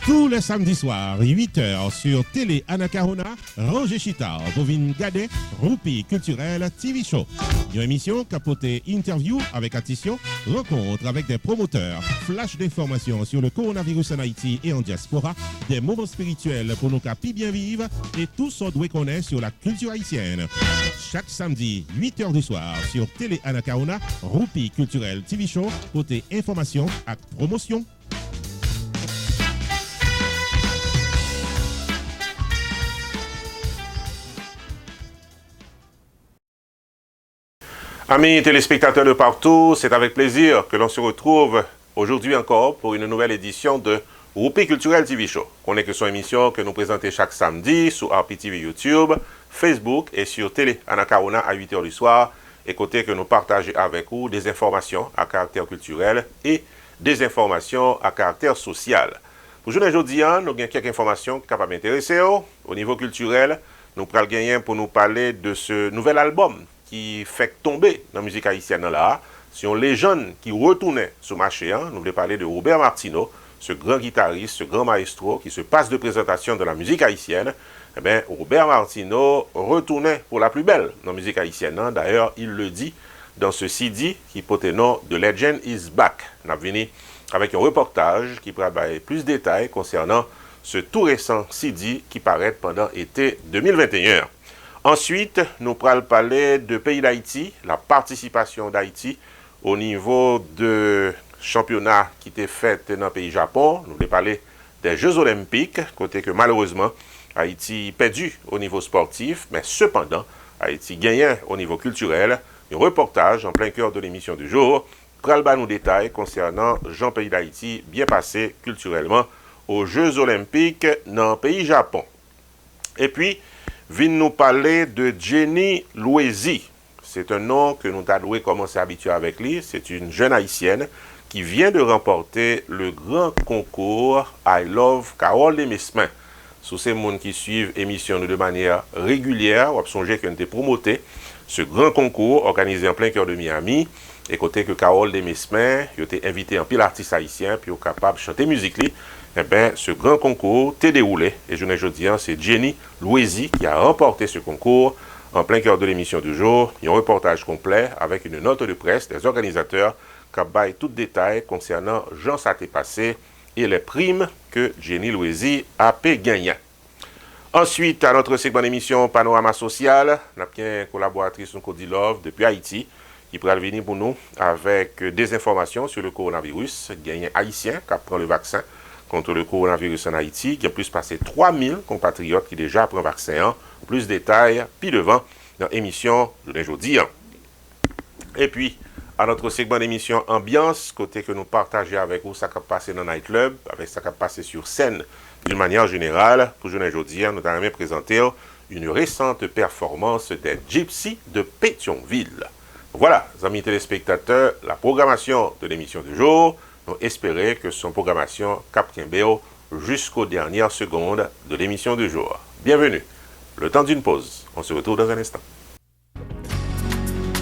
Tous les samedis soirs, 8h sur Télé Anacarona, Roger Chita, Bovine Gadet, Roupi Culturel TV Show. Une émission capotée interview avec attention, rencontre avec des promoteurs, flash d'informations sur le coronavirus en Haïti et en diaspora, des moments spirituels pour nos capis bien vivre et tout ce qu'on connaît sur la culture haïtienne. Chaque samedi, 8h du soir sur Télé Anacarona, Roupi Culturel TV Show, côté information et promotion. Amis téléspectateurs de partout, c'est avec plaisir que l'on se retrouve aujourd'hui encore pour une nouvelle édition de Roupi Culturel TV Show. Connaît que son émission que nous présentons chaque samedi sur RPTV YouTube, Facebook et sur Télé Anacarona à 8h du soir. Et côté que nous partageons avec vous des informations à caractère culturel et des informations à caractère social. Pour aujourd'hui, nous avons quelques informations qui peuvent m'intéresser. Au niveau culturel, nous allons gagner pour nous parler de ce nouvel album qui fait tomber dans la musique haïtienne là. C'est une légende qui retournait sur le marché. Nous voulons parler de Robert Martineau, ce grand guitariste, ce grand maestro qui se passe de présentation de la musique haïtienne. Eh bien, Robert Martineau retournait pour la plus belle dans la musique haïtienne. D'ailleurs, il le dit dans ce CD qui porte le nom The Legend is Back. On a venu avec un reportage qui prend plus de détails concernant ce tout récent CD qui paraît pendant l'été 2021. Ensuite, nous allons parler de pays d'Haïti, la participation d'Haïti au niveau de championnat qui était fait dans le pays Japon. Nous allons parler des Jeux Olympiques, côté que malheureusement, Haïti perdu au niveau sportif, mais cependant, Haïti gagnait au niveau culturel. Un reportage en plein cœur de l'émission du jour, pral ba nous détails concernant Jean pays d'Haïti bien passé culturellement aux Jeux Olympiques dans le pays Japon. Et puis, vient nous parler de Jenny Louézy. C'est un nom que nous avons commencé à habituer avec lui. C'est une jeune haïtienne qui vient de remporter le grand concours I Love Carole Desmesmin. Sous ces gens qui suivent l'émission de manière régulière, on a songé qu'on était promoté ce grand concours organisé en plein cœur de Miami. Et côté que Carole Desmesmin, il a été invité en pile artiste haïtien, puis il est capable de chanter musique. Eh bien, ce grand concours t'est déroulé. Et je ne dis pas, c'est Jenny Louézy qui a remporté ce concours en plein cœur de l'émission du jour. Il y a un reportage complet avec une note de presse des organisateurs qui baillent tout détail concernant Jean Saté passé et les primes que Jenny Louézy a gagné. Ensuite, à notre segment d'émission Panorama Social, nous avons une collaboratrice Cody Love depuis Haïti qui pourra venir pour nous avec des informations sur le coronavirus. Il y a un Haïtien qui prend le vaccin contre le coronavirus en Haïti, qui a plus passé 3000 compatriotes qui déjà prennent le vaccin. Plus de détails, puis devant, dans l'émission de aujourd'hui. Et puis, à notre segment d'émission Ambiance, côté que nous partageons avec vous, ça qui a passé dans le nightclub, avec ça qui a passé sur scène d'une manière générale. Pour aujourd'hui, nous allons présenter une récente performance des Gypsy de Pétionville. Voilà, amis téléspectateurs, la programmation de l'émission du jour. Nous espérons que son programmation capte jusqu'aux dernières secondes de l'émission du jour. Bienvenue. Le temps d'une pause. On se retrouve dans un instant.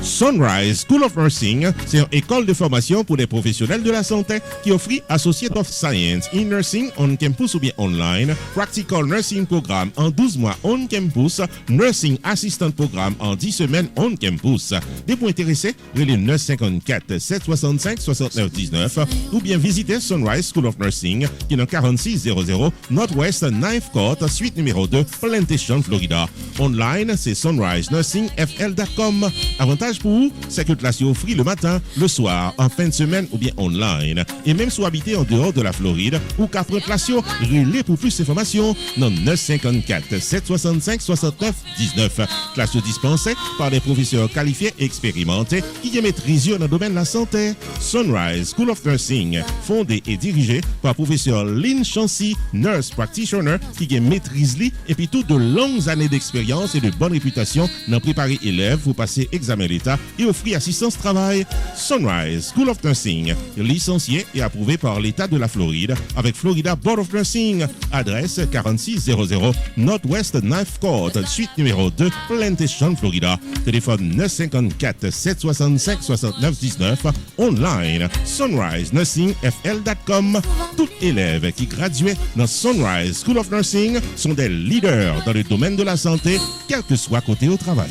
Sunrise School of Nursing, c'est une école de formation pour les professionnels de la santé qui offre Associate of Science in Nursing on campus ou bien online, Practical Nursing Programme en 12 mois on campus, Nursing Assistant Programme en 10 semaines on campus. Des points intéressés, relais 954 765 69 19 ou bien visitez Sunrise School of Nursing qui est dans 4600 Northwest 9th Court, suite numéro 2, Plantation, Florida. Online, c'est sunrisenursingfl.com. Avantage pour vous, c'est que classe offre le matin, le soir, en fin de semaine ou bien online. Et même si vous habitez en dehors de la Floride ou qu'après classe, relais pour plus d'informations dans 954 765 69 19. Classe dispensée par des professeurs qualifiés et expérimentés qui maîtrisent dans le domaine de la santé. Sunrise School of Nursing, fondé et dirigé par professeur Lynn Chancy, nurse practitioner qui maîtrise et puis tout de longues années d'expérience et de bonne réputation dans préparer élèves pour passer examen d'état l'État et offrir assistance travail. Sunrise School of Nursing, licencié et approuvé par l'État de la Floride avec Florida Board of Nursing. Adresse 4600 Northwest 9th Court, suite numéro 2, Plantation, Florida. Téléphone 954 765 69 19. Online, sunrisenursingfl.com. Tout élève qui graduait dans Sunrise School of Nursing sont des leaders dans le domaine de la santé, quel que soit côté au travail.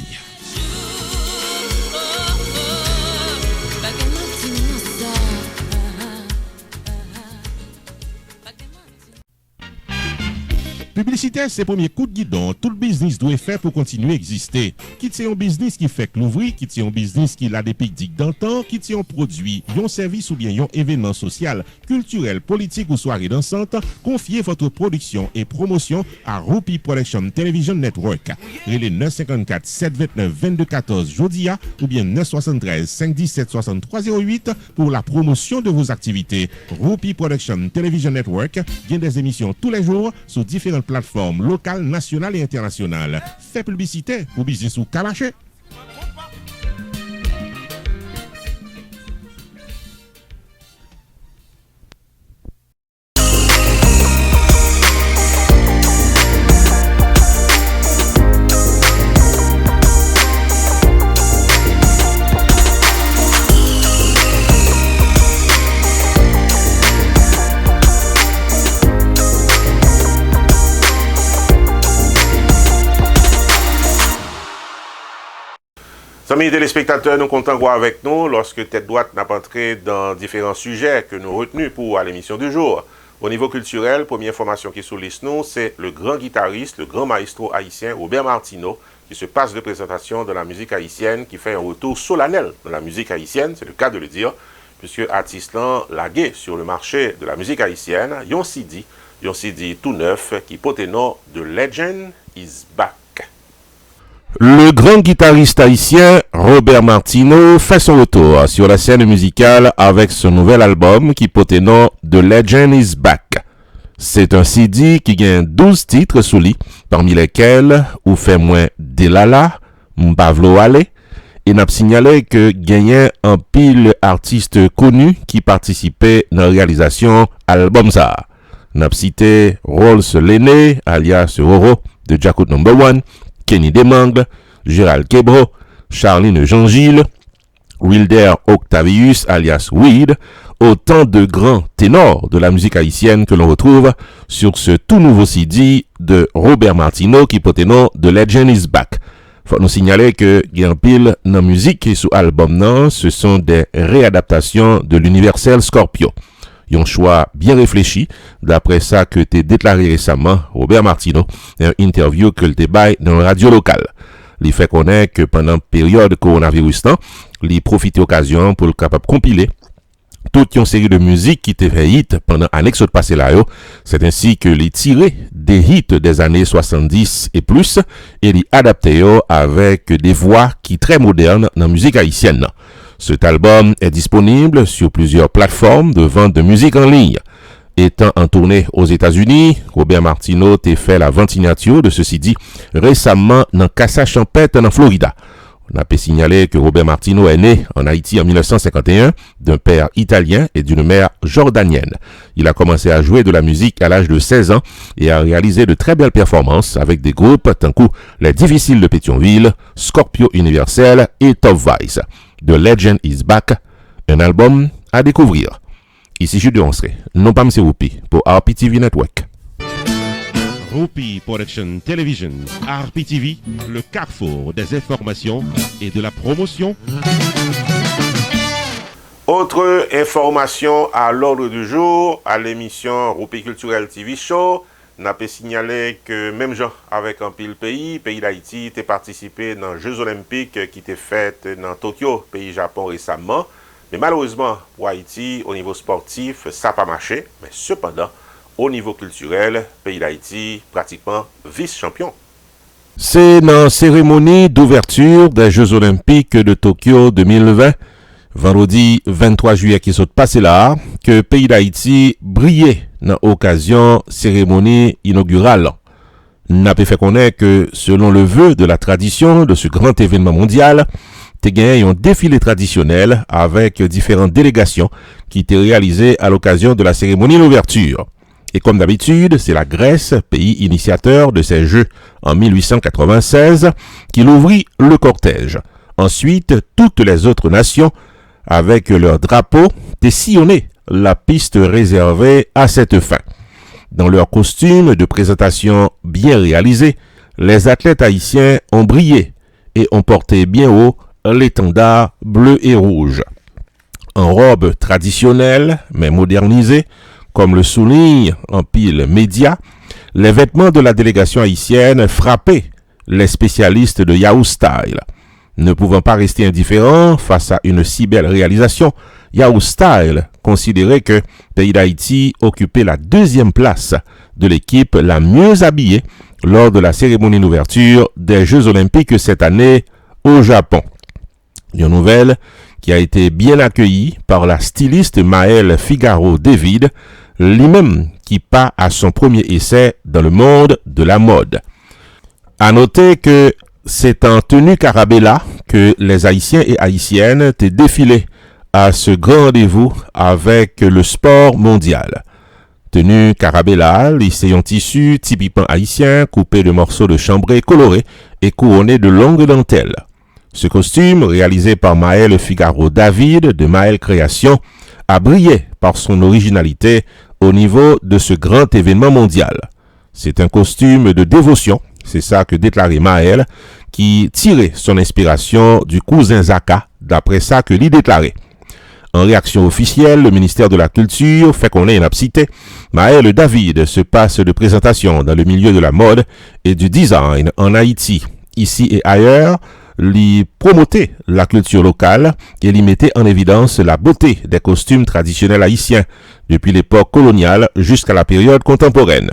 Publicité, c'est le premier coup de guidon. Tout le business doit être fait pour continuer à exister. Quitte c'est un business qui fait que l'ouvrir, quitte c'est un business qui a des pics d'antan, quitte c'est un produit, un service ou bien un événement social, culturel, politique ou soirée dansante, confiez votre production et promotion à Rupi Production Television Network. Relais 954 729 2214 Jodia ou bien 973 517 6308 pour la promotion de vos activités. Rupi Production Television Network vient des émissions tous les jours sur différentes plateformes locales, nationales et internationales. Fait publicité pour business ou camaché. Amis téléspectateurs, nous comptons voir avec nous lorsque Tête Droite n'a pas entré dans différents sujets que nous retenus pour l'émission du jour. Au niveau culturel, première information qui soulise nous, c'est le grand guitariste, le grand maestro haïtien Robert Martineau qui se passe de présentation de la musique haïtienne, qui fait un retour solennel dans la musique haïtienne, c'est le cas de le dire, puisque artiste lagué sur le marché de la musique haïtienne, yon CD tout neuf qui porte le nom de Legend is Back. Le grand guitariste haïtien Robert Martineau fait son retour sur la scène musicale avec son nouvel album qui porte le nom The Legend is Back. C'est un CD qui gagne 12 titres sous lui, parmi lesquels ou fait moins Delala, Mbavlo Ale, et n'a signalé que gagnait un pile artistes connus qui participaient dans la réalisation album ça. N'a cité Rolls Lenné, alias Roro, de Jacob No. 1, Kenny Demangle, Gérald Kebro, Charline Jean-Gilles, Wilder Octavius alias Weed, autant de grands ténors de la musique haïtienne que l'on retrouve sur ce tout nouveau CD de Robert Martineau qui porte le nom de Legend is Back. Faut nous signaler que Gampil dans musique et sous album non, ce sont des réadaptations de l'Universel Scorpio. Un choix bien réfléchi, d'après ça que t'es déclaré récemment, Robert Martineau, dans une interview que le débat dans la radio locale. Il fait connaître que pendant la période coronavirus, il profite d'occasion pour le capable compiler toute une série de musique qui était fait hit pendant l'année qui s'est passée là. C'est ainsi que les tiré des hits des années 70 et plus et les adapté avec des voix qui très modernes dans la musique haïtienne. Cet album est disponible sur plusieurs plateformes de vente de musique en ligne. Étant en tournée aux États-Unis, Robert Martineau a fait la vente signature de ce CD récemment dans Casa Champette en Florida. On a pu signaler que Robert Martineau est né en Haïti en 1951 d'un père italien et d'une mère jordanienne. Il a commencé à jouer de la musique à l'âge de 16 ans et a réalisé de très belles performances avec des groupes tant que Les Difficiles de Pétionville, Scorpio Universel et Top Vice. The Legend is Back, un album à découvrir. Ici Jules de Onsré, non pas M. Rupi, pour RPTV Network. Rupi Production Television, RPTV, le carrefour des informations et de la promotion. Autre information à l'ordre du jour, à l'émission Rupi Culturel TV Show, n'a pas signalé que même gens avec un pile pays d'Haïti, t'est participé dans les Jeux Olympiques qui étaient faits dans Tokyo, pays Japon récemment. Mais malheureusement, pour Haïti, au niveau sportif, ça n'a pas marché. Mais cependant, au niveau culturel, pays d'Haïti, pratiquement vice-champion. C'est dans la cérémonie d'ouverture des Jeux Olympiques de Tokyo 2020, vendredi 23 juillet qui s'est passé là, que pays d'Haïti brillait dans l'occasion cérémonie inaugurale. N'a pas fait connaître que selon le vœu de la tradition de ce grand événement mondial, te gagné un défilé traditionnel avec différentes délégations qui étaient réalisées à l'occasion de la cérémonie d'ouverture. Et comme d'habitude, c'est la Grèce, pays initiateur de ces Jeux en 1896, qui l'ouvrit le cortège. Ensuite, toutes les autres nations, avec leurs drapeaux, étaient sillonnées la piste réservée à cette fin. Dans leurs costumes de présentation bien réalisés, les athlètes haïtiens ont brillé et ont porté bien haut l'étendard bleu et rouge. En robe traditionnelle, mais modernisée, comme le souligne en pile média, les vêtements de la délégation haïtienne frappaient les spécialistes de Yahoo Style. Ne pouvant pas rester indifférents face à une si belle réalisation, Yahoo Style considérait que Pays d'Haïti occupait la deuxième place de l'équipe la mieux habillée lors de la cérémonie d'ouverture des Jeux Olympiques cette année au Japon. Une nouvelle qui a été bien accueillie par la styliste Maëlle Figaro David, lui-même qui part à son premier essai dans le monde de la mode. À noter que c'est en tenue Carabella que les Haïtiens et Haïtiennes étaient défilés à ce grand rendez-vous avec le sport mondial. Tenue Carabella, lycée en tissu typiquement haïtien, coupé de morceaux de chambré colorés et couronné de longues dentelles. Ce costume, réalisé par Maëlle Figaro David de Maëlle Création, a brillé par son originalité au niveau de ce grand événement mondial. C'est un costume de dévotion, c'est ça que déclarait Maëlle, qui tirait son inspiration du cousin Zaka, d'après ça que l'y déclarait. En réaction officielle, le ministère de la Culture fait qu'on ait une absité. Maëlle David se passe de présentation dans le milieu de la mode et du design en Haïti, ici et ailleurs, l'y promoter la culture locale et l'y mettait en évidence la beauté des costumes traditionnels haïtiens depuis l'époque coloniale jusqu'à la période contemporaine.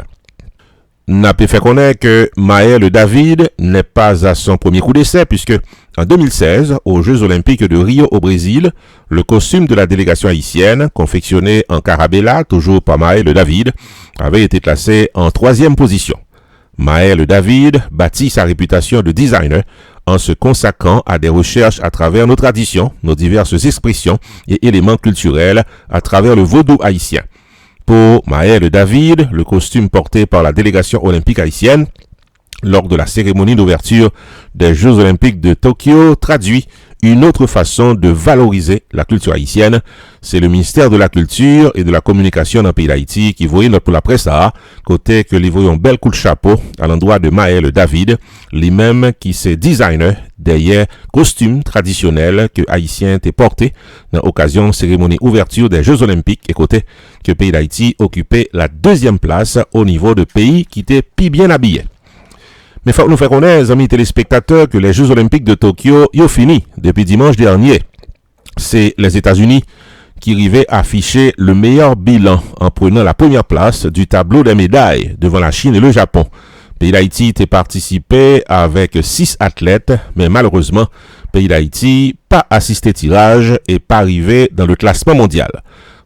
N'a pas fait connaître que Maëlle David n'est pas à son premier coup d'essai puisque en 2016, aux Jeux Olympiques de Rio au Brésil, le costume de la délégation haïtienne, confectionné en Carabella, toujours par Maëlle David, avait été classé en 3e position. Maëlle David bâtit sa réputation de designer en se consacrant à des recherches à travers nos traditions, nos diverses expressions et éléments culturels à travers le vaudou haïtien. Pour Maëlle David, le costume porté par la délégation olympique haïtienne lors de la cérémonie d'ouverture des Jeux Olympiques de Tokyo traduit une autre façon de valoriser la culture haïtienne. C'est le ministère de la Culture et de la Communication dans le pays d'Haïti qui voyait pour la presse à côté que les voyons un bel coup de chapeau à l'endroit de Maëlle David, lui-même qui c'est designer derrière costume traditionnel que haïtien était porté dans l'occasion cérémonie ouverture des Jeux Olympiques et côté que le pays d'Haïti occupait la 2e place au niveau de pays qui était plus bien habillé. Mais faut nous faire connaître, amis téléspectateurs, que les Jeux Olympiques de Tokyo y ont fini depuis dimanche dernier. C'est les États-Unis qui arrivaient à afficher le meilleur bilan en prenant la première place du tableau des médailles devant la Chine et le Japon. Pays d'Haïti était participé avec 6 athlètes, mais malheureusement, Pays d'Haïti pas assisté tirage et pas arrivé dans le classement mondial.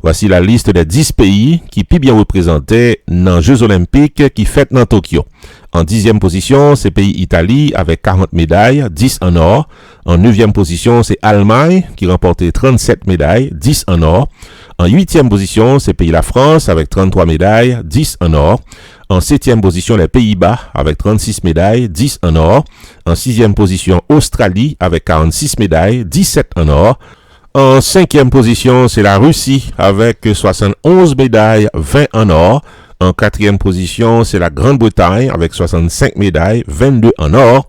Voici la liste des 10 pays qui sont bien représentés dans les Jeux Olympiques qui fêtent dans Tokyo. En 10e position, c'est pays Italie avec 40 médailles, 10 en or. En 9e position, c'est Allemagne qui remportait 37 médailles, 10 en or. En 8e position, c'est pays la France avec 33 médailles, 10 en or. En 7e position, les Pays-Bas avec 36 médailles, 10 en or. En 6e position, Australie avec 46 médailles, 17 en or. En 5e position, c'est la Russie avec 71 médailles, 20 en or. En 4e position, c'est la Grande-Bretagne avec 65 médailles, 22 en or.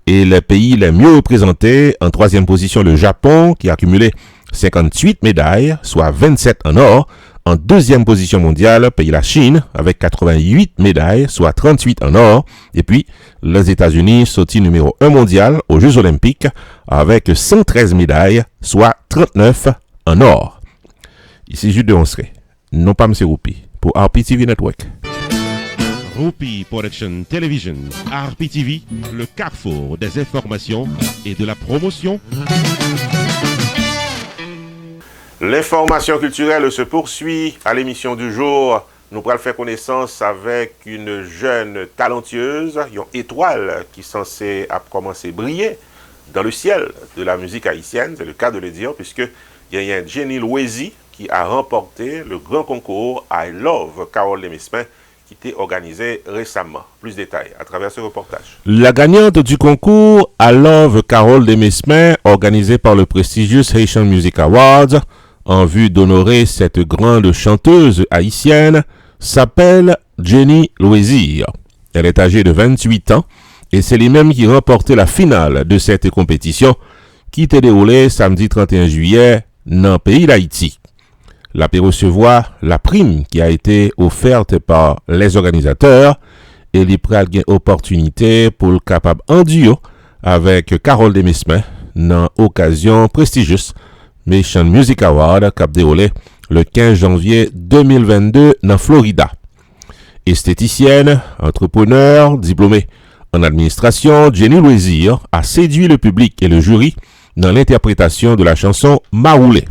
Et les pays les mieux représentés, en 3e position, le Japon qui a accumulé 58 médailles, soit 27 en or. En 2e position mondiale, pays la Chine avec 88 médailles, soit 38 en or. Et puis, les États-Unis sorti numéro 1 mondial aux Jeux Olympiques avec 113 médailles, soit 39 en or. Ici Jude de Onsré, non pas M. Roupi, pour RPTV Network. Roupi Production Television, RPTV, le carrefour des informations et de la promotion. L'information culturelle se poursuit à l'émission du jour. Nous pourrons faire connaissance avec une jeune talentueuse, une étoile qui est censée commencer à briller dans le ciel de la musique haïtienne, c'est le cas de le dire, puisque il y a Jenny Louézy qui a remporté le grand concours I Love Carole Demesmin qui était organisé récemment. Plus de détails à travers ce reportage. La gagnante du concours I Love Carole Demesmin, organisé par le prestigieux Haitian Music Awards, en vue d'honorer cette grande chanteuse haïtienne, s'appelle Jenny Louézy. Elle est âgée de 28 ans et c'est lui-même qui remportait la finale de cette compétition qui était déroulée samedi 31 juillet dans le pays d'Haïti. Elle peut recevoir la prime qui a été offerte par les organisateurs et il prend une opportunité pour le capable en duo avec Carole Demesmin dans l'occasion prestigieuse Haitian Music Award qui a déroulé le 15 janvier 2022 dans Florida. Esthéticienne, entrepreneur, diplômée en administration, Jenny Louézy a séduit le public et le jury dans l'interprétation de la chanson Maroulé.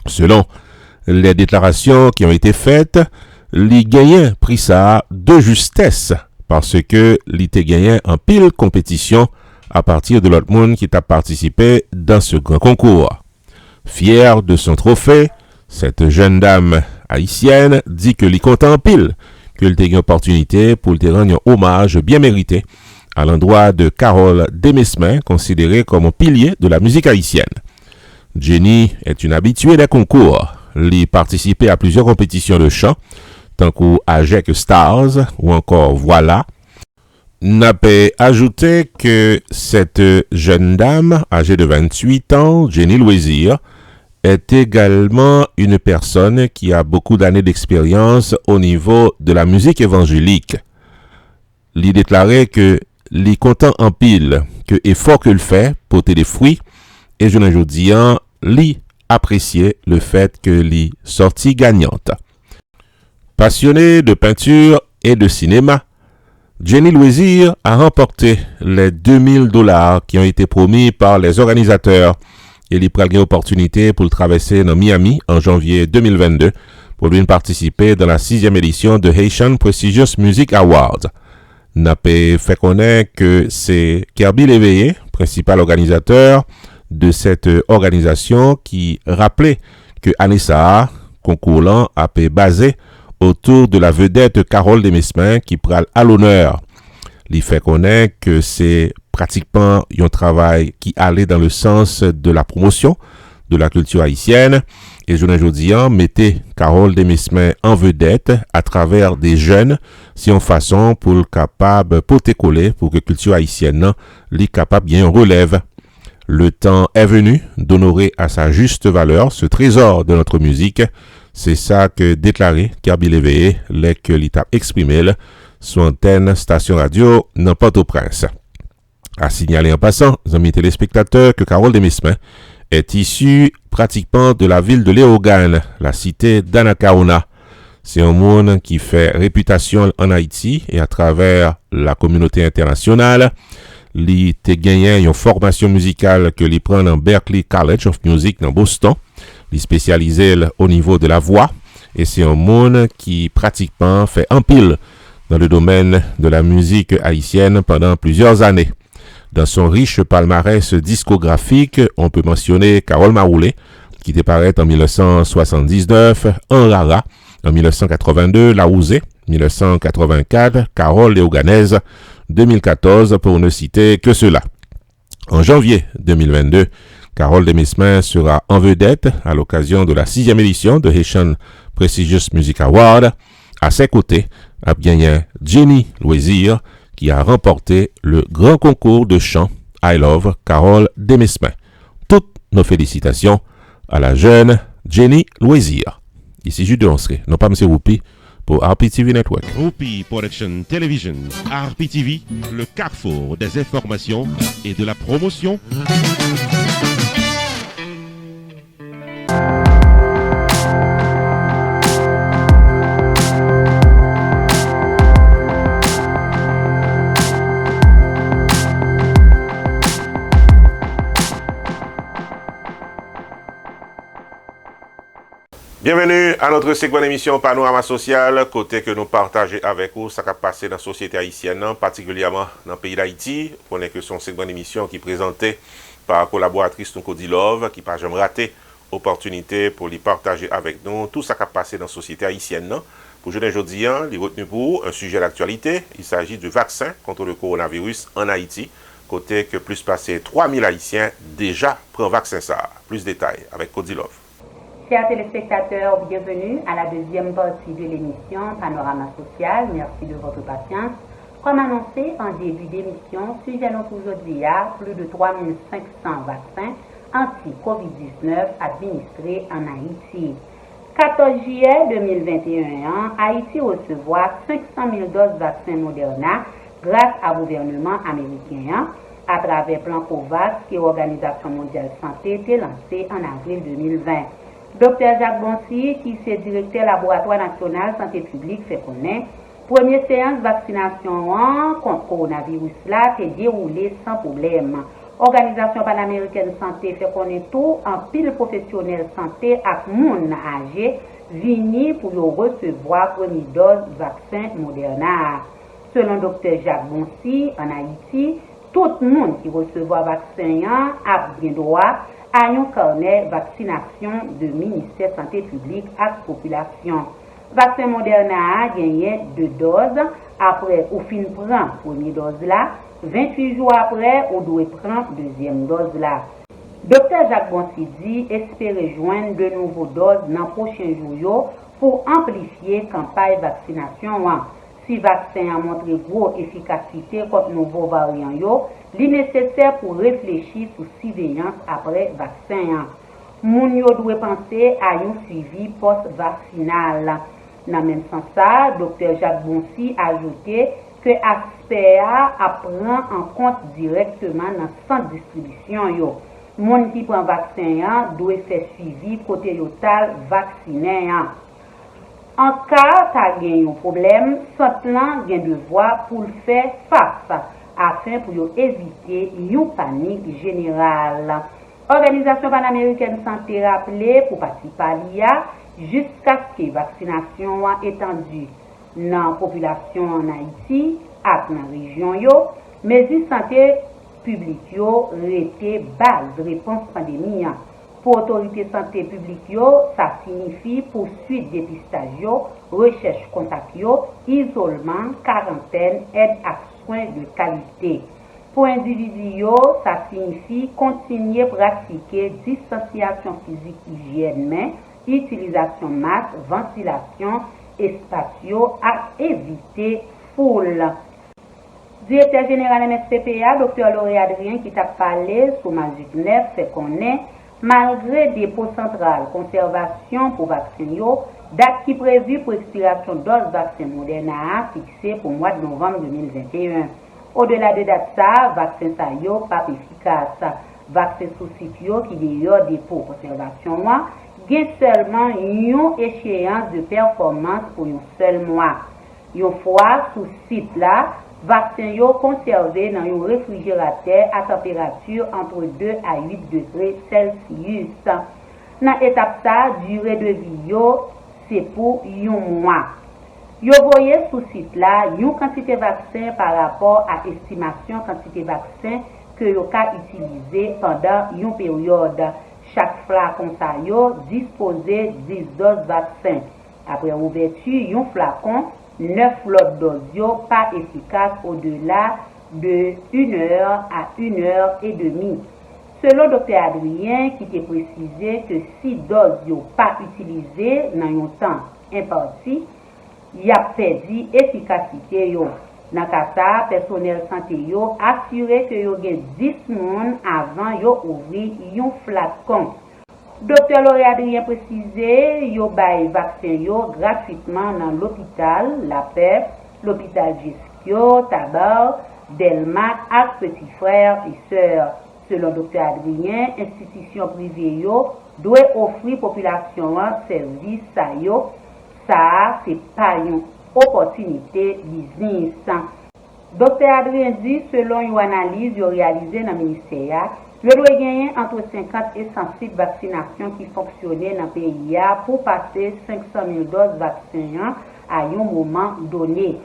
Selon les déclarations qui ont été faites, les gagnants pris ça de justesse parce que les gagnants en pile compétition à partir de l'autre monde qui a participé dans ce grand concours. Fière de son trophée, cette jeune dame haïtienne dit que les content en pile qu'elle ait une opportunité pour te rendre un hommage bien mérité à l'endroit de Carole Demesmin, considérée comme un pilier de la musique haïtienne. Jenny est une habituée des concours. Elle participé à plusieurs compétitions de chant, tant qu'au AGEC Stars ou encore Voilà. N'a pas ajouté que cette jeune dame, âgée de 28 ans, Jenny Louézy, est également une personne qui a beaucoup d'années d'expérience au niveau de la musique évangélique. Il déclarait que les content en pile, que effort qu'il fait porter des fruits, et je ne dis en li apprécier le fait que li sortie gagnante. Passionnée de peinture et de cinéma, Jenny Louézy a remporté les $2000 qui ont été promis par les organisateurs et il prend l'opportunité pour traverser dans Miami en janvier 2022 pour lui participer dans la 6e édition de Haitian Prestigious Music Awards. N'a pas fait connaître que c'est Kirby Léveillé, principal organisateur de cette organisation, qui rappelait que Anissa, concours a été basé autour de la vedette Carole Demesmin qui prend à l'honneur. Il fait connaître que c'est pratiquement un travail qui allait dans le sens de la promotion de la culture haïtienne. Et je ne dis pas, mettez Carole Demesmin en vedette à travers des jeunes, si en façon pour le capable porter coller pour que la culture haïtienne l'est capable bien relève. Le temps est venu d'honorer à sa juste valeur ce trésor de notre musique. C'est ça que déclaré Kirby Léveillé, les que l'État exprimé sur antenne station radio dans Port-au-Prince. À signaler en passant, amis téléspectateurs, que Carole Demesmin est issue pratiquement de la ville de Léogane, la cité d'Anacaona. C'est un monde qui fait réputation en Haïti et à travers la communauté internationale. Il a gagné une formation musicale que l'il prend dans Berklee College of Music dans Boston. Il est spécialisé au niveau de la voix et c'est un monde qui pratiquement fait un pile dans le domaine de la musique haïtienne pendant plusieurs années. Dans son riche palmarès discographique, on peut mentionner Carole Maroulé, qui déparait en 1979, En Rara, en 1982, La Ouzé, 1984, Carole Léoganaise, 2014, pour ne citer que cela. En janvier 2022, Carole Demesmin sera en vedette à l'occasion de la 6e édition de Haitian Prestigious Music Award. À ses côtés, a gagné Jenny Louézy, qui a remporté le grand concours de chant I Love Carole Demesmin. Toutes nos félicitations à la jeune Jenny Louézy. Ici Jude Lanceret, non pas M. Roupi, pour RPTV Network. Roupi Production Television, RPTV, le carrefour des informations et de la promotion. Bienvenue à notre seconde émission Panorama Social, côté que nous partageons avec vous ce qui a passé dans la société haïtienne, particulièrement dans le pays d'Haïti. On est que son seconde émission qui est présentée par la collaboratrice Cody Love, qui n'a pas jamais raté l'opportunité pour lui partager avec nous tout ce qui a passé dans la société haïtienne. Pour aujourd'hui, il est retenu pour un sujet d'actualité. Il s'agit du vaccin contre le coronavirus en Haïti, côté que plus passé 3000 Haïtiens déjà prennent vaccin ça. Plus de détails avec Cody Love. Chers téléspectateurs, bienvenue à la deuxième partie de l'émission Panorama Social. Merci de votre patience. Comme annoncé en début d'émission, sujet notre aujourd'hui à plus de 3500 vaccins anti-COVID-19 administrés en Haïti. 14 juillet 2021, Haïti recevra 500 000 doses vaccins Moderna grâce au gouvernement américain à travers le plan COVAX que l'Organisation mondiale de santé a lancé en avril 2020. Dr Jacques Bonsi, qui est directeur laboratoire national santé publique, fait connaître, première séance de vaccination contre le coronavirus là s'est déroulée sans problème. Organisation panaméricaine de santé fait connaître tout en pile professionnel santé avec monde âgé vini pour recevoir première dose vaccin Moderna. Selon Dr Jacques Bonsi, en Haïti, tout le monde qui recevra vaccin a bien droit à un carnet vaccination de ministère santé publique à la population. Vaccin Moderna a gagné 2 doses. Après, au fin prend première dose là. 28 jours après, on doit prendre deuxième dose là. Dr Jacques Bonsi dit espérer joindre de nouveaux doses dans les prochains jours pour amplifier la campagne de vaccination. Si le vaccin a montré gros efficacité contre nouveaux variants, il est nécessaire pour réfléchir sur surveillance après vaccin. Moun yo doit penser à un suivi post-vaccinal. Dans le même sens, Dr Jacques Bonsi a ajouté que ASPEA prend en compte directement dans le centre de distribution. Moun qui prend vaccin doit faire suivi côté total vacciné. En cas de problème, ce plan a devoir pour le faire face afin pour éviter une panique générale. L'Organisation panaméricaine de santé rappelée pour participer à l'IA jusqu'à ce que la vaccination soit étendue dans la population en Haïti et dans la région, mais la santé publique était base réponse pandémie. Pour l'autorité santé publique, ça signifie poursuite dépistage, recherche contact, isolement, quarantaine, aide à soins de qualité. Pour l'individu, ça signifie continuer à pratiquer distanciation physique, hygiène, main, utilisation masque, ventilation, espacio, à éviter foule. Directeur général MSPPA, Dr Laurie Adrien, qui t'a parlé sur Magic 9, fait connaître. Malgré dépôt central, conservation pour vaccin, date qui prévue pour expiration dose vaccin Moderna fixée pour le mois de novembre 2021. Au-delà de date ça, vaccin ça pas efficace. Vaccin sous site qui d'ailleurs dépôt conservation gagne seulement une échéance de performance pour un seul mois. Une fois sous site là, vaccin conservé dans un réfrigérateur à température entre 2 à 8 degrés Celsius. Dans l'étape ça, durée de vie c'est pour un mois. Vous voyez sous site là, une quantité de vaccin par rapport à estimation quantité de vaccin que vous pouvez utiliser pendant une période. Chaque flacon ça disposé 10 doses vaccin. Après ouverture, un flacon 9 lots doses pas efficaces au-delà de 1 heure à 1 heure et demie. Selon Dr Adrien, qui a précisé que si doses pas utilisées dans un temps imparti, il y a perdu efficacité. Dans le cas personnel santé assuré que vous avez 10 personnes avant d'ouvrir un flacon. Dr Laurie Adrien précisé, yo bay vaccin gratuitement dans l'hôpital La Paix, l'hôpital Gisquio, Tabar, Delmat et Petit Frère et Sœurs. Selon Dr Adrien, institution privée doit offrir population un service ça c'est pas une opportunité business. Dr Adrien dit selon une analyse réalisée dans le ministère Je dois gagner entre 50 et 100 sites de vaccination qui fonctionnaient dans le pays pour passer 500 000 doses de vaccins à un moment donné.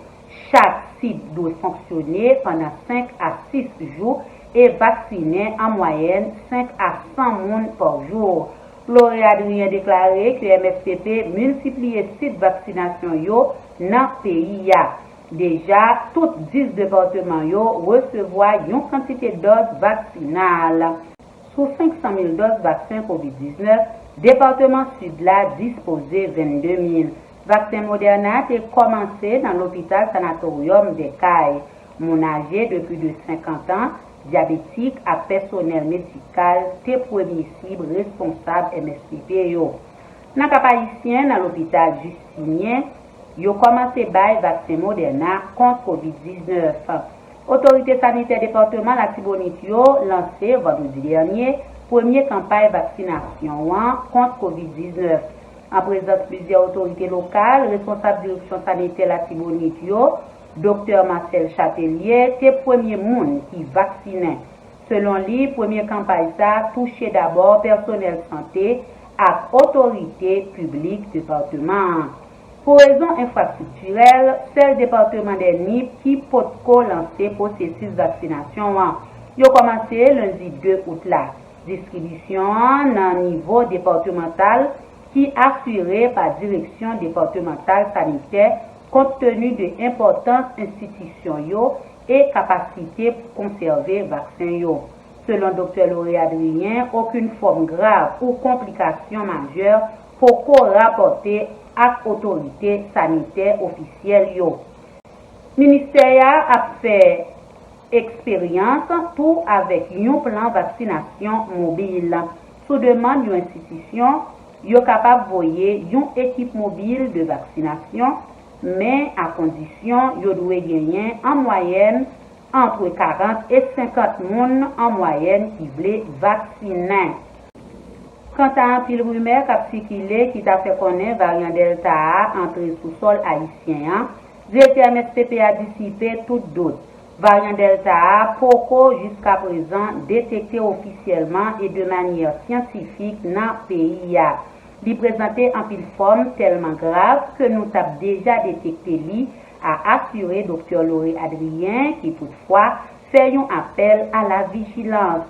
Chaque site doit fonctionner pendant 5 à 6 jours et vacciner en moyenne 5 à 100 personnes par jour. Lauré Adrien a déclaré que MSPP multipliait sites de vaccination dans le pays. Déjà, tous 10 départements recevoir une quantité de doses vaccinales. Sur 500 000 doses de vaccin COVID-19, département sud là disposait 22 000. Vaccin Moderna a commencé dans l'hôpital sanatorium des Cailles. Mon âgé de plus de 50 ans, diabétique à personnel médical, tes premiers cibles responsables MSPP. Dans le cas haïtien, dans l'hôpital Justinien, ils ont commencé à vaccin Moderna contre COVID-19. Autorité sanitaire département la Tibonite lancé vendredi dernier première campagne de vaccination contre COVID-19. En présence de plusieurs autorités locales, responsable de direction sanitaire la Tibonite, Dr Marcel Chapelier, c'est le premier monde qui vaccinait. Selon lui, première campagne ça touchait d'abord personnel santé et autorités publiques département. Pour raison infrastructurelle, c'est le département des NIP qui peut lancer processus de vaccination. Il a commencé lundi 2 août là. Distribution à niveau départemental qui assurée par direction départementale sanitaire compte tenu de l'importance institution et capacité pour conserver vaccin. Selon Dr Lauré Adrien, aucune forme grave ou complication majeure pour rapporter à l'autorité sanitaire officielle. Le ministère a fait expérience tout avec un plan vaccination mobile. Sous demande d'une institution, il est capable d'envoyer une équipe mobile de vaccination, mais à condition qu'il doit gagner en moyenne entre 40 et 50 personnes en moyenne qui veulent vacciner. Quant à un pile rumeur qui t'a fait connaître variant Delta A entré sous sol haïtien, directeur MSPP a dissipé toute doute. Variant Delta A, pourquoi jusqu'à présent détecté officiellement et de manière scientifique dans le pays. Il présentait en pile forme tellement grave que nous avons déjà détecté lui, a assuré Dr Lauré Adrien, qui toutefois fait un appel à la vigilance.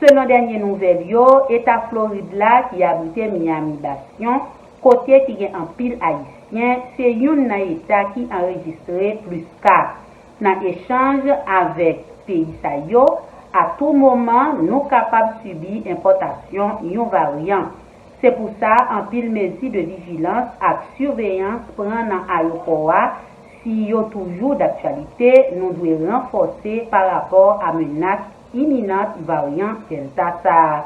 Selon dernière nouvelle, État Floride là qui abritait Miami Bastion, côté qui est en pile haïtien, c'est un État qui enregistré plus cas. Dans l'échange avec pays Sayo, à tout moment, nous sommes capables de subir importation d'un variant. C'est pour ça, en pile mesure de vigilance et surveillance prend dans l'aéroport, si y a toujours d'actualité, nous devons renforcer par rapport à menace imminente variant Delta.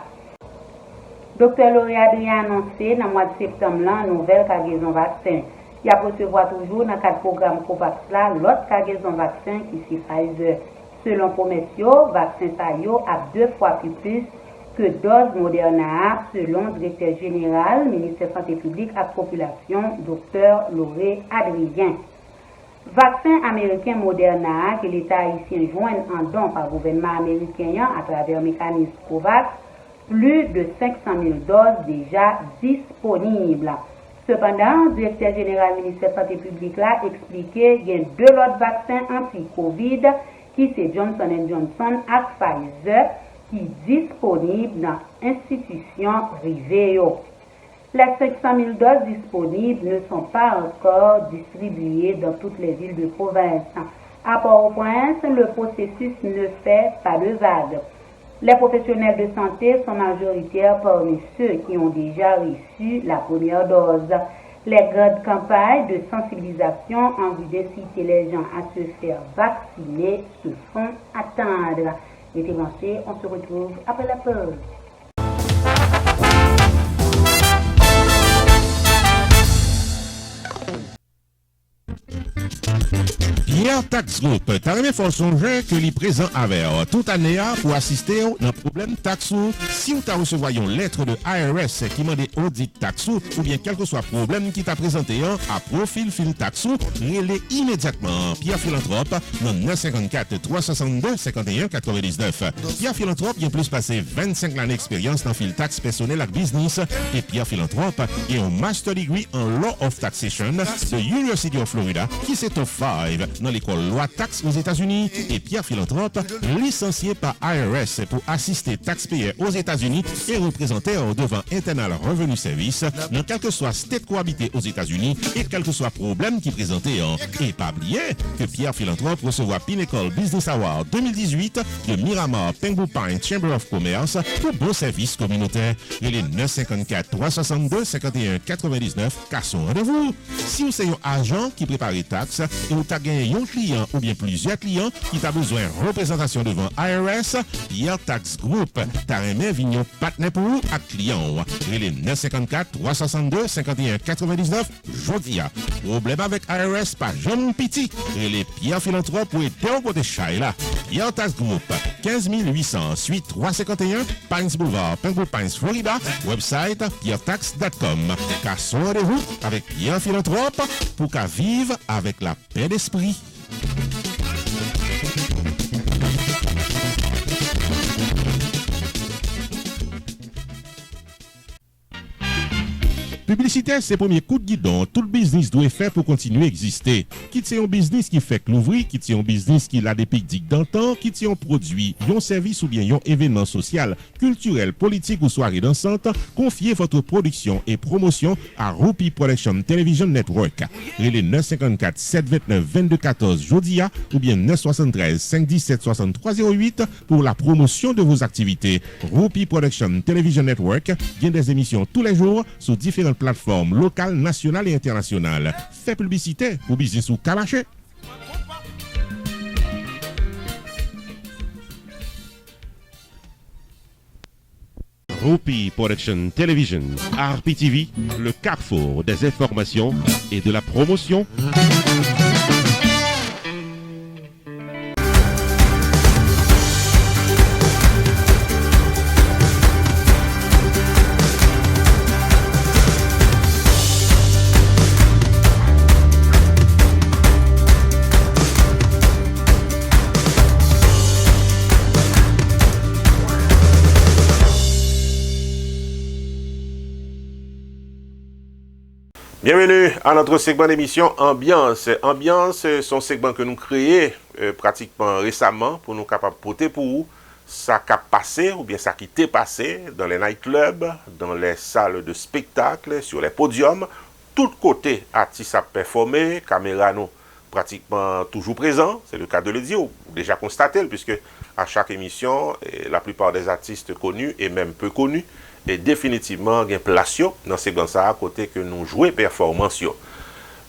Dr Lauré Adrien a annoncé dans le mois de septembre la nouvelle cargaison vaccin. Il a recevoir toujours dans le cadre programme COVAX l'autre cargaison vaccin qui c'est Pfizer. Selon Promessio, vaccin Sayo a 2 fois plus que dose Moderna, selon le directeur général, ministère de la Santé publique et de la population, Dr Lauré Adrien. Vaccin américain Moderna que l'État haïtien joint en don par le gouvernement américain à travers le mécanisme COVAX, plus de 500 000 doses déjà disponibles. Cependant, le directeur général du ministère de la Santé publique a expliqué qu'il y a 2 autres vaccins anti-Covid qui sont Johnson & Johnson et Pfizer qui sont disponibles dans l'institution privée. Les 500 000 doses disponibles ne sont pas encore distribuées dans toutes les villes de province. À Port-au-Prince, le processus ne fait pas de vague. Les professionnels de santé sont majoritaires parmi ceux qui ont déjà reçu la première dose. Les grandes campagnes de sensibilisation en vue d'inciter les gens à se faire vacciner se font attendre. Restez branchés, on se retrouve après la pause. Pierre Tax Group, t'as même fait songer que les présents avec toute année pour assister à un problème taxe. Si vous avez reçu une lettre de IRS qui demande audit taxe ou bien quel que soit le problème qui t'a présenté à Profil Fil Taxe, relais immédiatement Pierre Philanthrope dans 954 362 51 99. Pierre Philanthrope a plus passé 25 ans d'expérience dans fil taxe personnel et business et Pierre Philanthrope a un master degree en Law of Taxation de University of Florida qui s'est top 5 dans l'école loi taxe aux États-Unis et Pierre Philanthrope, licencié par IRS pour assister taxpayers aux États-Unis et représenté devant Internal Revenue Service dans quel que soit state cohabité aux États-Unis et quel que soit problème qui présentait. Et pas oublier que Pierre Philanthrope recevra Pinnacle Business Award 2018 de Miramar Penghu Pine Chamber of Commerce pour bon service communautaire. Et les 954 362 51 99 car son rendez-vous. Si vous êtes un agent qui prépare les taxes et vous avez gagné un client ou bien plusieurs clients qui ont besoin de représentation devant IRS, Pierre Tax Group, t'as aimé vignon partenaire pour vous à client. Et les 954 362 51 99 jodia. Problème avec IRS, pas jeune petit. Et les Pierre Philanthrope pour aider au côté chai là. Pierre Tax Group, 15 800 suite 351 Pines Boulevard, Penghu Pines, Florida. Website pierretax.com. Car son rendez-vous avec Pierre Philanthrope pour qu'à vivre avec la paix d'esprit. Publicité, c'est le premier coup de guidon. Tout le business doit faire pour continuer à exister. Quitte c'est un business qui fait que l'ouvrir, quitte c'est un business qui a des pics dans le temps, quitte c'est un produit, un service ou bien un événement social, culturel, politique ou soirée dansante, confiez votre production et promotion à Rupi Production Television Network. Relais 954 729 2214 Jodia ou bien 973 517 6308 pour la promotion de vos activités. Rupi Production Television Network vient des émissions tous les jours sur différentes plateformes locales, nationales et internationales. Fait publicité pour business ou marché. Rupi Production Television, RPTV, le carrefour des informations et de la promotion. Bienvenue à notre segment d'émission Ambiance. Ambiance, c'est un segment que nous créons pratiquement récemment pour nous capables de porter pour vous ça qui a passé ou bien ça qui t'est passé dans les nightclubs, dans les salles de spectacle, sur les podiums. Tout côté artistes à performer, caméra nous pratiquement toujours présent, c'est le cas de le dire, ou déjà constaté, puisque à chaque émission, la plupart des artistes connus et même peu connus et définitivement gain place dans segment ça à côté que nous jouer performance.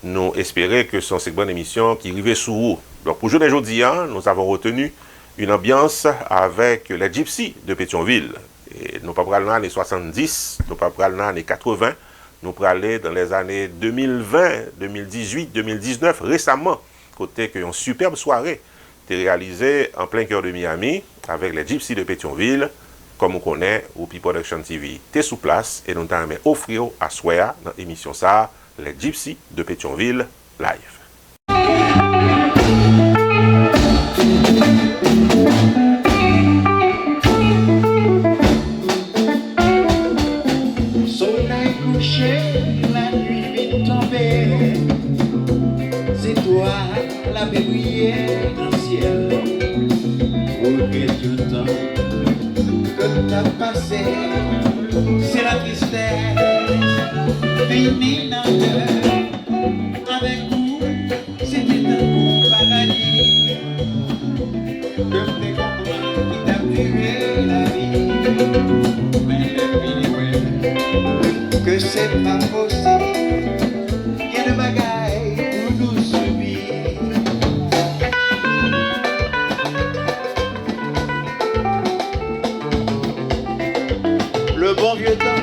Nous espérons que son segment d'émission qui arrivait sous vous. Donc pour aujourd'hui, nous avons retenu une ambiance avec les Gypsy de Pétionville. Et nous pas parler dans les années 70, nous pas parler dans les années 80, nous parler dans les années 2020, 2018, 2019 récemment, côté que une superbe soirée était réalisée en plein cœur de Miami avec les Gypsy de Pétionville. Comme on connaît, Rupi Production TV, t'es sous place et nous t'avons offert à Soya dans l'émission ça, les Gypsy de Pétionville live. Soleil couché, la nuit est tombée, c'est toi la briller dans le ciel, regrette tout le temps que t'as passé, c'est la tristesse, finie dans le cœur, avec vous, c'était un beau paradis, que t'es comprendre qui t'a duré la vie, mais depuis ouais, que c'est pas possible, qu'il y a de bagailles pour nous subir. Le bon vieux temps,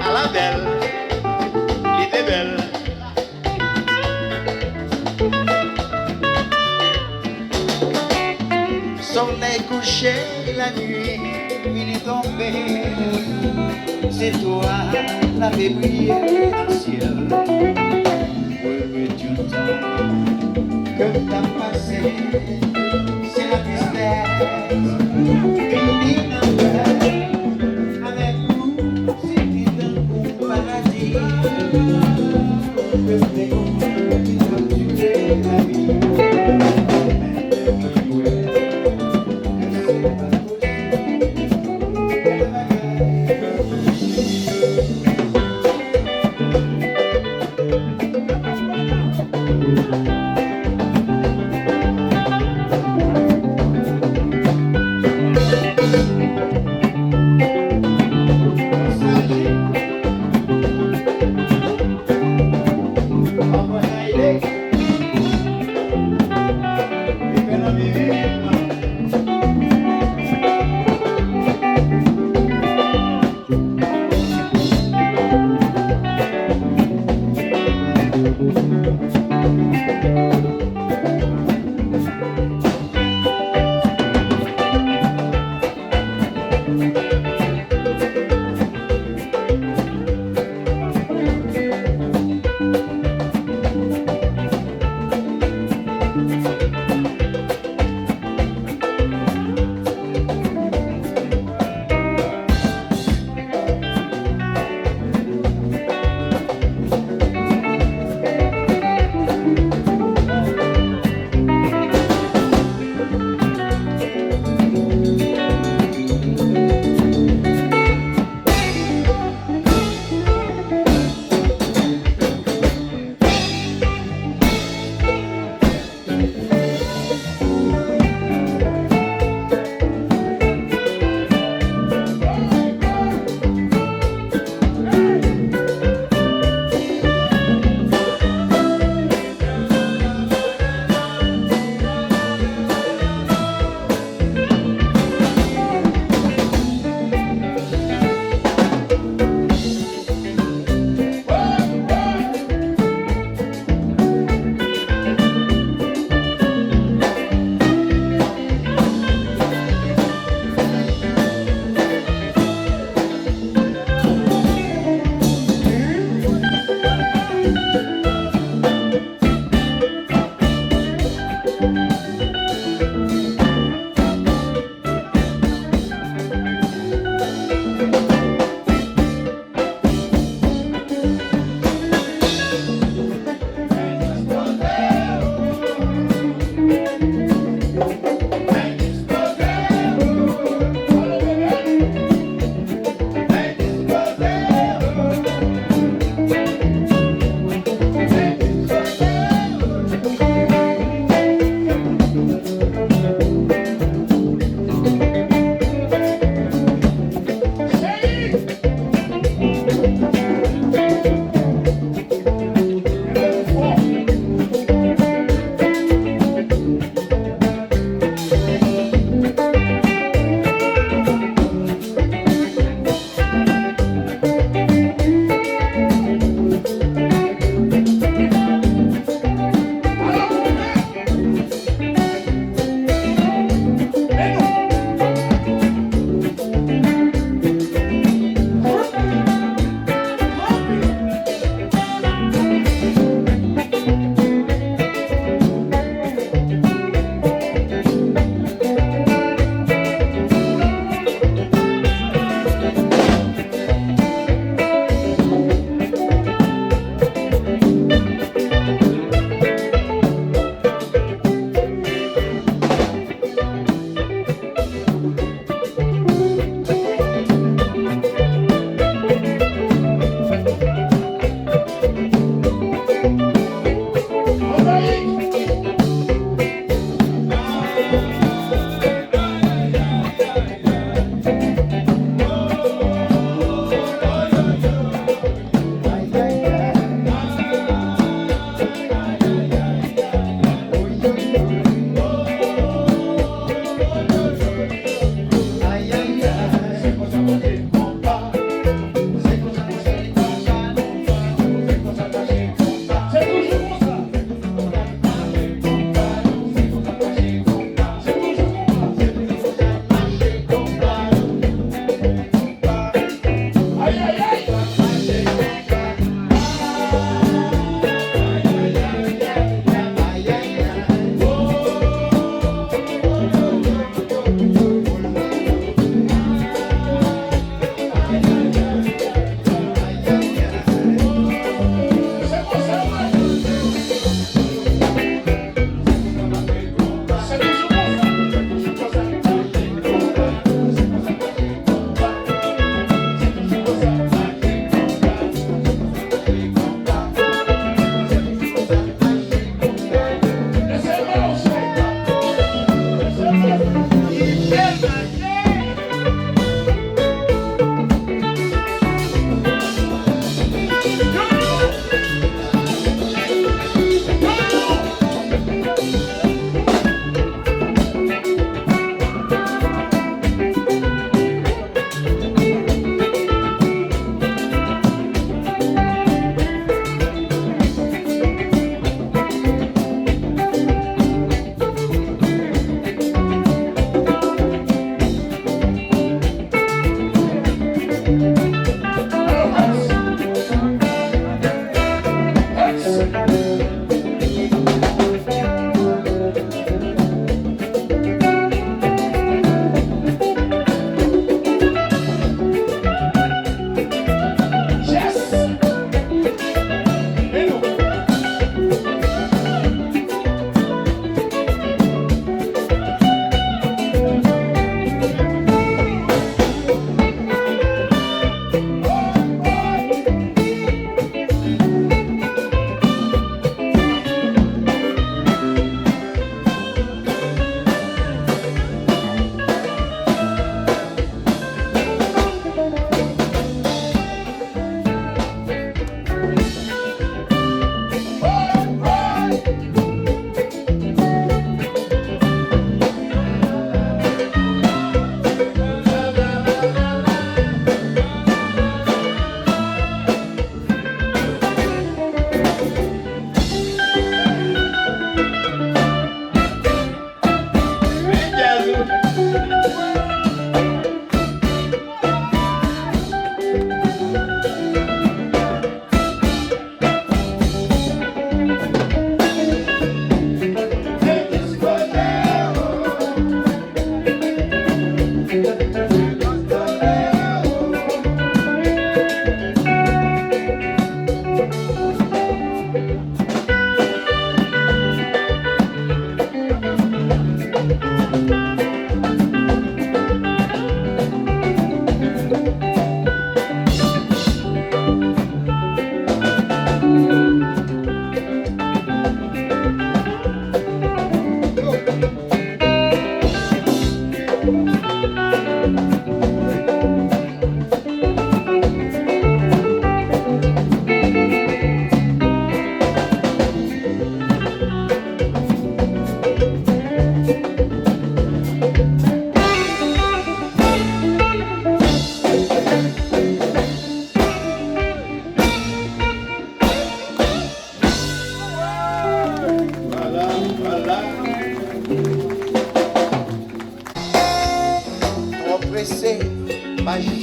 à la belle, soleil couché, la nuit finit tombée. C'est toi la fait briller dans le ciel. Regrette-tu le temps que t'as passé? C'est la tristesse, une avec nous, c'était un beau paradis. Que t'es comme tu es la vie.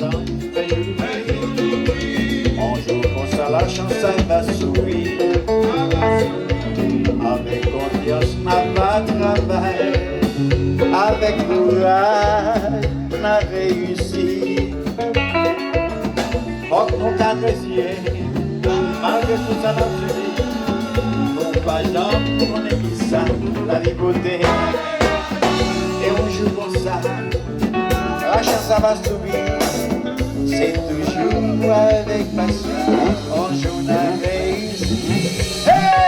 gens on joue comme ça, la chance elle va sourire. Avec confiance, n'a pas travail. Avec courage, n'a réussi. Faut qu'on t'apprécie, malgré tout ça, n'a suivi. Non pas jamais, on est qui ça, la liberté. Et on joue comme ça, la chance ça va subir. C'est toujours avec passion, on joue n'a réussi. Hey!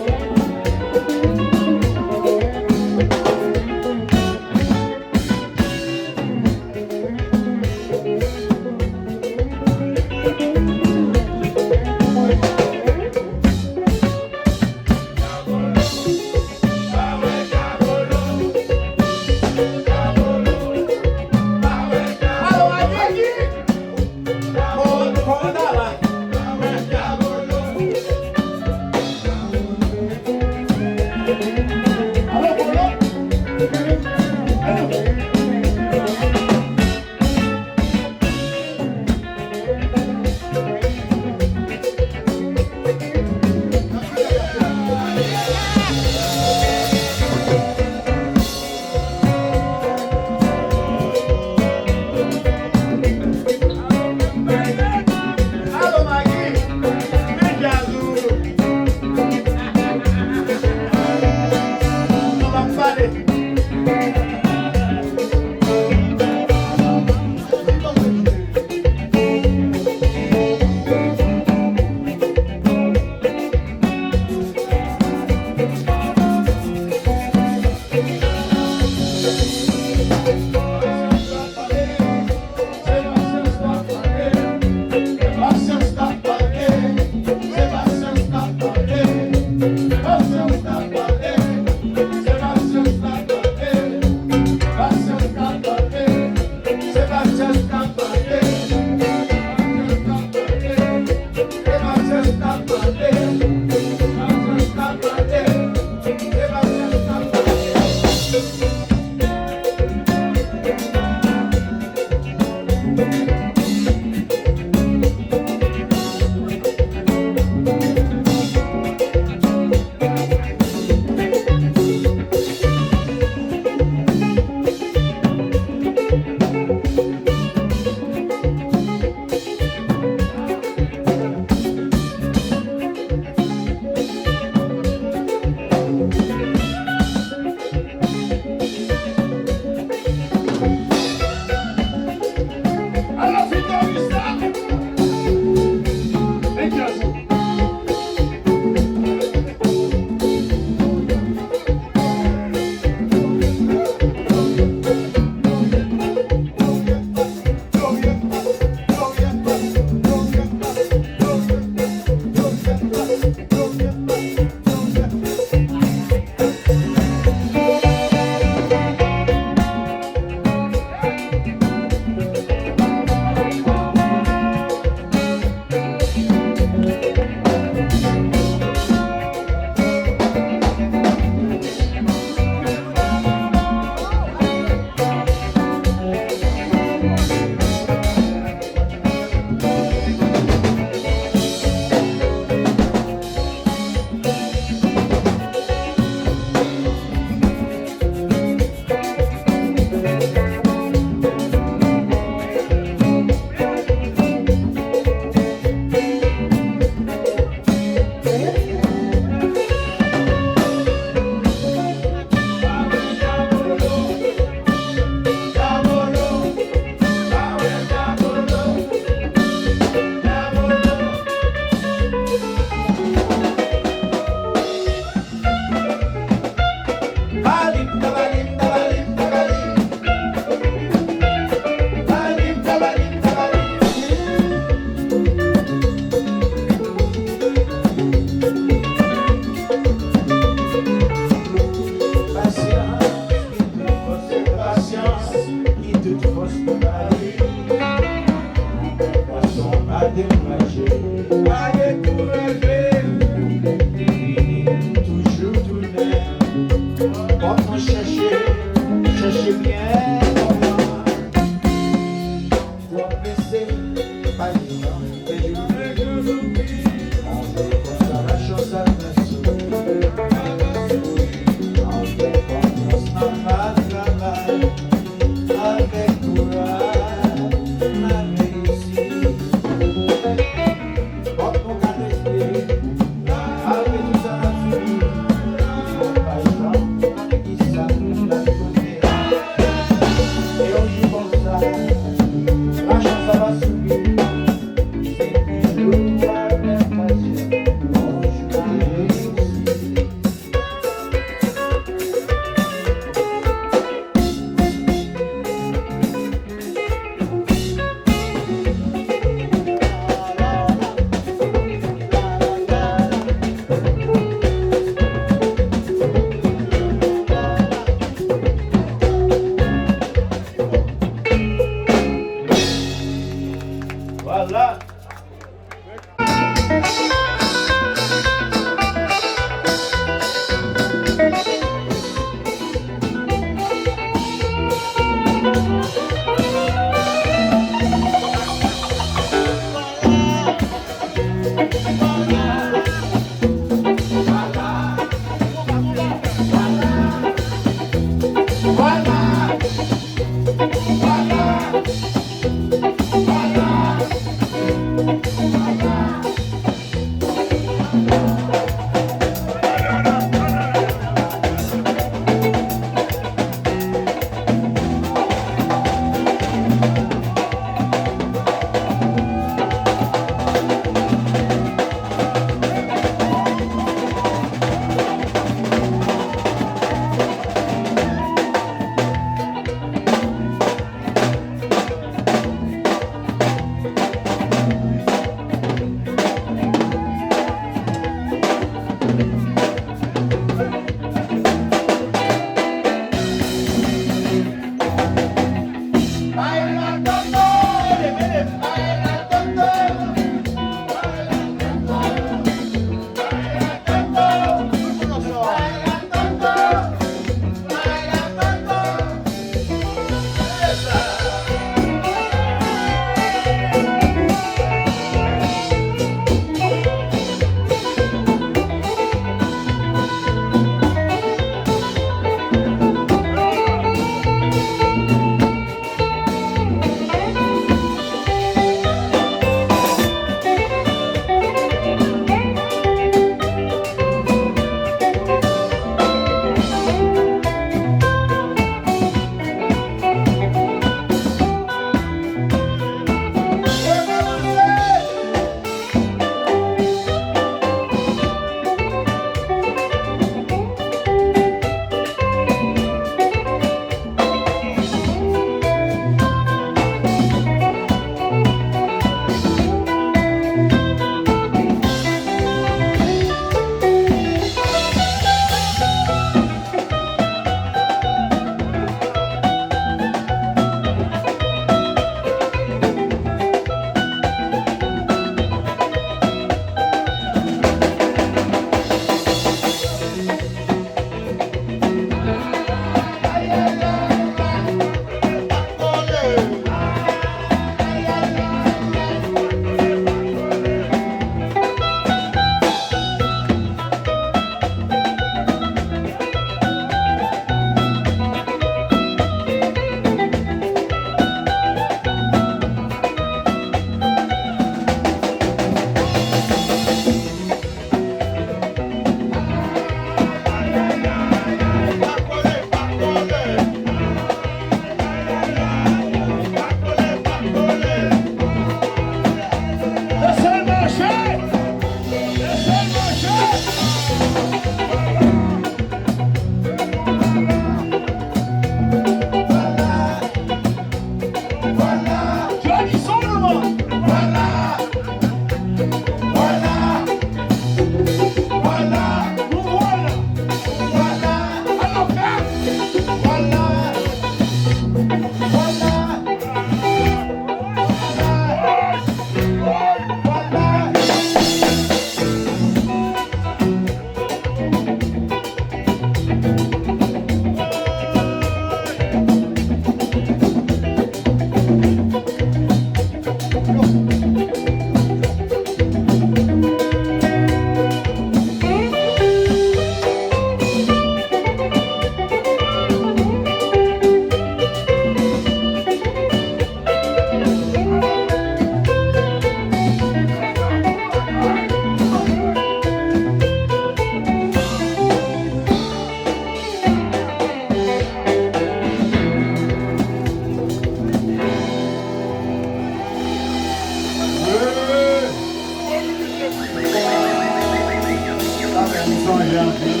Ils sont gentils,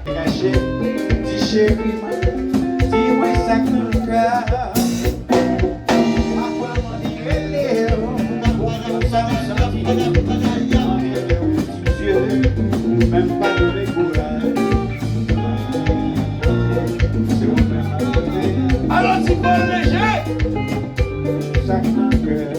caché, petit chéri, dis-moi ça que le cœur. Parfois, m'en dit, ça me sentit, même pas de décourage. Alors, tu peux léger, ça que le cœur.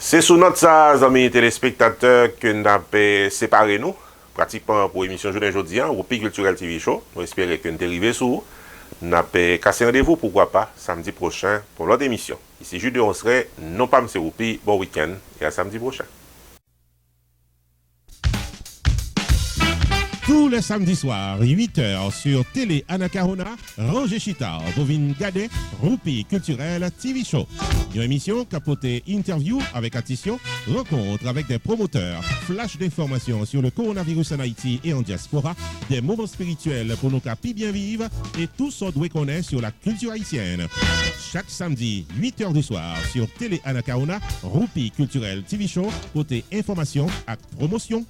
C'est sous notre ça, amis téléspectateurs, que nous avons séparé nous, pratiquement pour l'émission Journée aujourd'hui, Roupi Culturel TV Show. Nous espérons que nous sommes arrivés sur. Nous avons cassé rendez-vous, pourquoi pas, samedi prochain pour l'autre émission. Ici, Jude, on serait, non pas M. Roupi, bon week-end et à samedi prochain. Tous les samedis soirs, 8h sur Télé Anacarona, Roger Chitard, Bovine Gadet, Roupi Culturel TV Show. Une émission capotée interview avec addition, rencontre avec des promoteurs, flash d'informations sur le coronavirus en Haïti et en diaspora, des moments spirituels pour nos capis bien vivre et tout ce qu'on connaît sur la culture haïtienne. Chaque samedi, 8h du soir sur Télé Anacarona, Roupi Culturel TV Show, côté information et promotion.